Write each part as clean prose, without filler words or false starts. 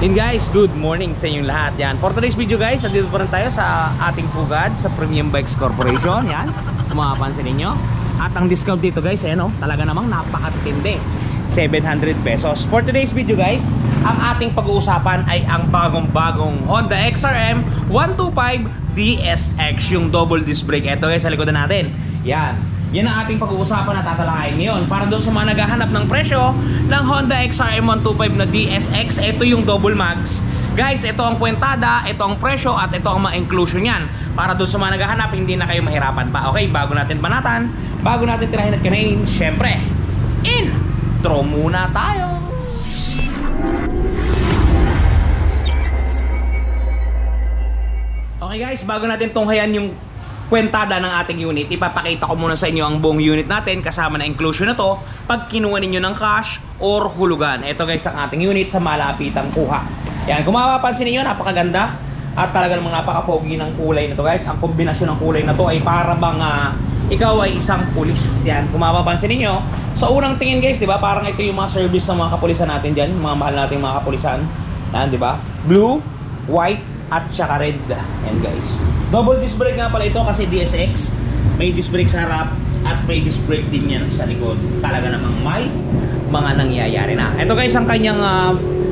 Yun guys, good morning sa inyong lahat. Yan. For today's video guys, nandito pa rin tayo sa ating pugad sa Premium Bikes Corporation. Yan, kung mapapansin ninyo. At ang discount dito guys, ayan o, talaga namang napakatindi, 700 pesos. For today's video guys, ang ating pag-uusapan ay ang bagong-bagong Honda XRM 125 DSX, yung double disc brake. Ito guys, sa likodan natin. Yan ang ating pag-uusapan na tatalakayin ngayon. Para doon sa mga naghahanap ng presyo ng Honda XRM 125 na DSX, ito yung double mags. Guys, ito ang kwentada, ito ang presyo, at ito ang mga inclusion yan. Para doon sa mga naghahanap, hindi na kayo mahirapan pa. Okay, bago natin banatan, bago natin tirahin at kanain, syempre, intro muna tayo! Okay guys, bago natin tunghayan yung kwentada ng ating unit, ipapakita ko muna sa inyo ang buong unit natin kasama na inclusion na to pag kinuha ninyo ng cash or hulugan. Ito guys ang ating unit sa malapitang kuha. Yan, kung mapapansin niyo, napakaganda at talaga namang napaka-pogi ng kulay na to guys. Ang kombinasyon ng kulay na to ay para bang ikaw ay isang pulis. Yan, kung mapapansin niyo, sa unang tingin guys, di ba, parang ito yung mga service ng mga kapulisan natin diyan, mga mahal nating mga kapulisan. Yan, di ba? Blue, white, at saka red. Yan guys, double disc brake nga pala ito kasi DSX. May disc brake sa harap at may disc brake din yan sa likod. Talaga namang may mga nangyayari na. Ito guys ang kanyang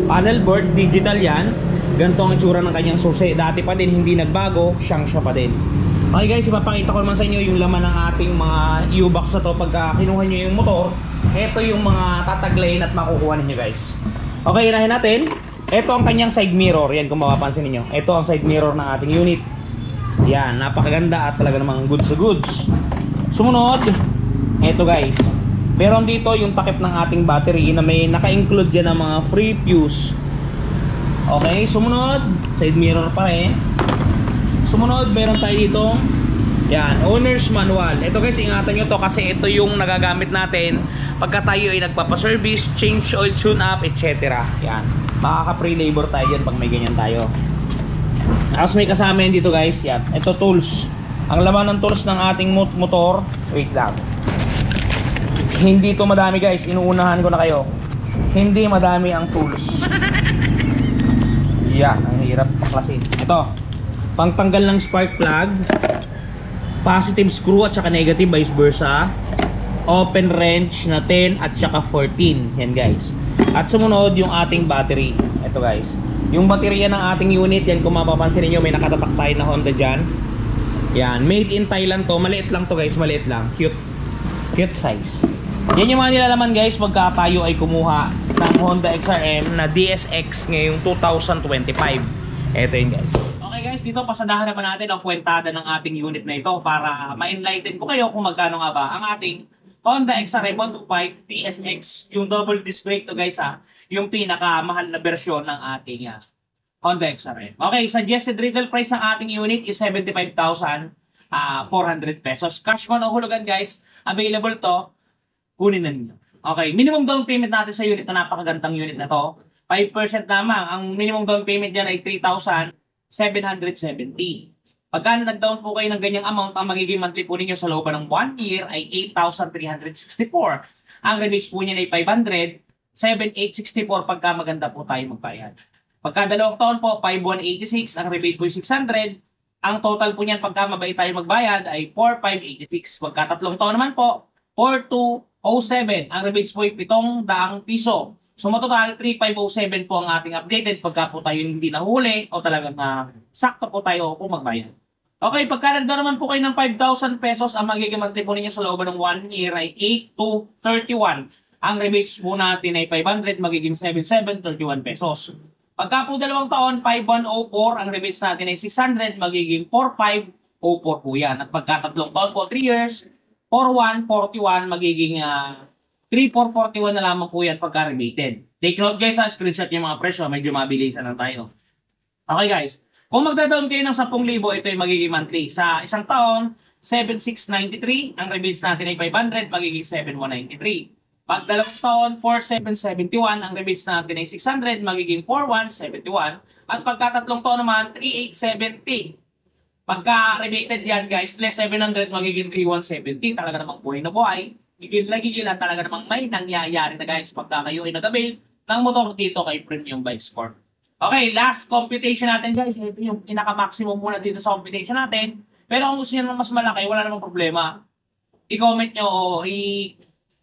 panel board, digital yan. Ganito ang itsura ng kanyang susi. Dati pa din, hindi nagbago, siya pa din. Okay guys, ipapakita ko naman sa inyo yung laman ng ating mga U-box na to. Pagka kinuha nyo yung motor, ito yung mga tataglayin at makukuha ninyo guys. Okay, inahin natin. Ito ang kanyang side mirror. Yan, kung mapapansin niyo. Ito ang side mirror ng ating unit. Yan, napakaganda at talaga namang goods sa goods. Sumunod, ito guys, meron dito yung takip ng ating battery na may naka-include dyan ng mga free fuse. Okay, sumunod, side mirror pa rin. Sumunod, meron tayo ditong yan, owner's manual. Ito guys, ingatan nyo to kasi ito yung nagagamit natin pagka tayo ay nagpapaservice, change oil, tune up, etc. Yan, makaka-free labor tayo dyan pag may ganyan tayo. Tapos may kasama yun dito guys, yan, ito tools. Ang laman ng tools ng ating motor, wait lang, hindi to madami guys, inuunahan ko na kayo. Hindi madami ang tools. Yan, ang hirap paklasin. Ito, pangtanggal ng spark plug, positive screw at saka negative vice versa, open wrench na 10 at saka 14. Yan guys. At sumunod yung ating battery. Ito guys, yung baterya ng ating unit, yan kung mapapansin niyo may nakatatak tayo na Honda dyan. Yan, made in Thailand to. Maliit lang to guys, maliit lang. Cute size. Yan yung mga nilalaman guys pagka tayo ay kumuha ng Honda XRM na DSX ngayong 2025. Ito yun guys. Okay guys, dito pasadahan naman natin ang kwentada ng ating unit na ito para ma-enlighten ko kayo kung magkano nga ba ang ating Honda XRM 125 DSX. Yung double disc brake to guys yung pinakamahal na bersyon ng ating Honda XRM. Okay, suggested retail price ng ating unit is 75,400 pesos. Cash man o hulugan guys, available to, kunin na ninyo. Okay, minimum down payment natin sa unit na napakagandang unit na to, 5% lamang. Ang minimum down payment dyan ay 3,770. Pagka nag-down po kayo ng ganyang amount, ang magiging monthly po ninyo sa looban ng 1 year ay 8,364. Ang release po niya ay 500, 7,864 pagka maganda po tayo magbayad. Pagka 2 taon po, 5,186. Ang rebate po ay 600. Ang total po niyan pagka mabait tayo magbayad ay 4,586. Pagka 3 taon naman po, 4,207. Ang rebates po ay 700 piso. So matotal, 3,507 po ang ating updated pagka po tayo hindi nahuli o talagang sakto po tayo kung magbayad. Okay, pagka nagda naman po kayo ng 5,000 pesos, ang magiging monthly po ninyo sa looban ng 1 year ay 8,231. Ang rebates po natin ay 500, magiging 7,731 pesos. Pagka po 2 taon, 5,104, ang rebates natin ay 600, magiging 4,504 po yan. At pagka 3 taon po, 3 years, 4,141, magiging 3,441 na lamang po yan pagka rebated. Take note guys screenshot yung mga presyo, medyo mabilisan lang tayo. Okay guys, kung magda-down kayo ng 10,000, ito yung magiging monthly. Sa 1 taon, 7,693, ang rebates natin ay 500, magiging 7,193. Pag 2 taon, 4,771, ang rebates natin ay 600, magiging 4,171. At pagka 3 taon naman, 3,870. Pagka rebated yan guys, less 700, magiging 3,170. Talaga namang buhay na buhay. Gigil-gigilan talaga namang may nangyayari na guys pagka kayo ay nag-avail ng motor dito kay Premium Bikes Corp. Okay, last computation natin guys. Ito yung pinaka-maximum muna dito sa computation natin. Pero kung gusto niyo naman mas malaki, wala namang problema. I-comment nyo o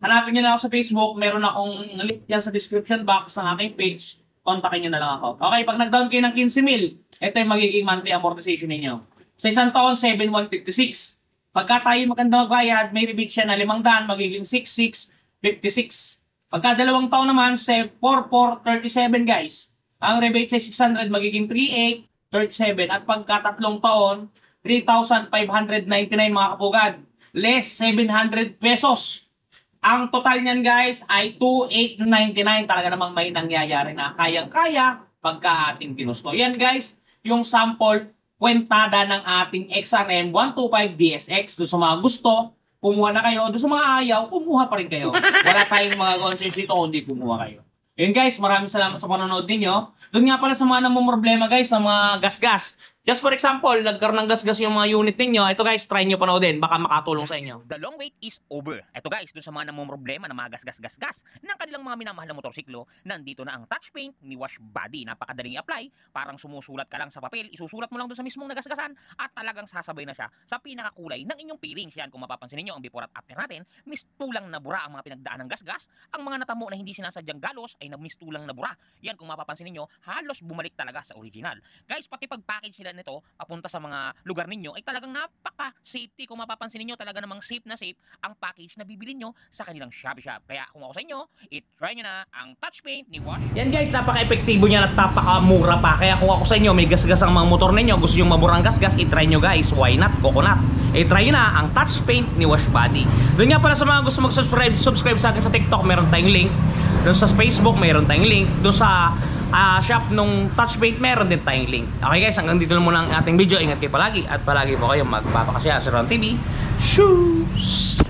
hanapin nyo lang ako sa Facebook. Meron akong link dyan sa description box ng aking page. Kontakin nyo na lang ako. Okay, pag nag-down kayo ng 15,000, ito yung magiging monthly amortization ninyo. Sa isang taon, 7,156. Pagka tayo maganda magbayad, may rebate siya na 500, magiging 6,656. Pagka 2 taon naman, 4,437 guys. Ang rebate sa 600 magiging 3,837 at pagka 3 taon, 3,599 mga kapugad. Less 700 pesos. Ang total niyan guys ay 2,899. Talaga namang may nangyayari na kayang-kaya pagka ating ginusto. Yan guys, yung sample kwentada ng ating XRM 125 DSX. Doon sa mga gusto, kumuha na kayo. Doon sa mga ayaw, kumuha pa rin kayo. Wala tayong mga concerns dito kung hindi kumuha kayo. Yun guys, maraming salamat sa panonood ninyo. Doon nga pala sa mga namumroblema guys, sa mga gas-gas. Just for example, nagkaroon ng gas-gas yung mga unit ninyo. Ito guys, try nyo panoodin. Baka makatulong sa inyo. The long wait is over. Ito guys, dun sa mga namumroblema na mga gas-gas-gas-gas ng kanilang mga minamahal na motorsiklo, nandito na ang touch paint ni Wash Body. Napakadaling i-apply. Parang sumusulat ka lang sa papel, isusulat mo lang dun sa mismong nagasgasan at talagang sasabay na siya sa pinakakulay ng inyong pairings. Yan, kung mapapansin niyo ang before at after natin, mistulang na bura ang mga pinagdaan ng gas-gas. Ang mga natamo na hindi sinasadyang galos ay mistulang na bura. Yan, kung mapapansin niyo, halos bumalik talaga sa original. Guys, pati pag-package sila nito, papunta sa mga lugar ninyo ay talagang napaka-safety. Kung mapapansin niyo, talaga namang safe na safe ang package na bibili nyo sa kanilang Shopee Shop. Kaya kung ako sa inyo, i-try nyo na ang touch paint ni Wash. Yan guys, napaka-epektibo niya at napaka-mura pa. Kaya kung ako sa inyo, may gas-gas ang mga motor ninyo, gusto nyo maburang gas-gas, i-try nyo guys. Why not? Coconut. I-try nyo na ang touch paint ni Wash Body. Doon nga pala sa mga gusto mag-subscribe, subscribe sa atin sa TikTok, meron tayong link. Doon sa Facebook, meron tayong link. Doon sa shop nung touch paint, meron din tayong link. Okay guys, hanggang dito lang muna ang ating video. Ingat kayo palagi at palagi po kayo magpapakasya sa Ron TV. Shoes!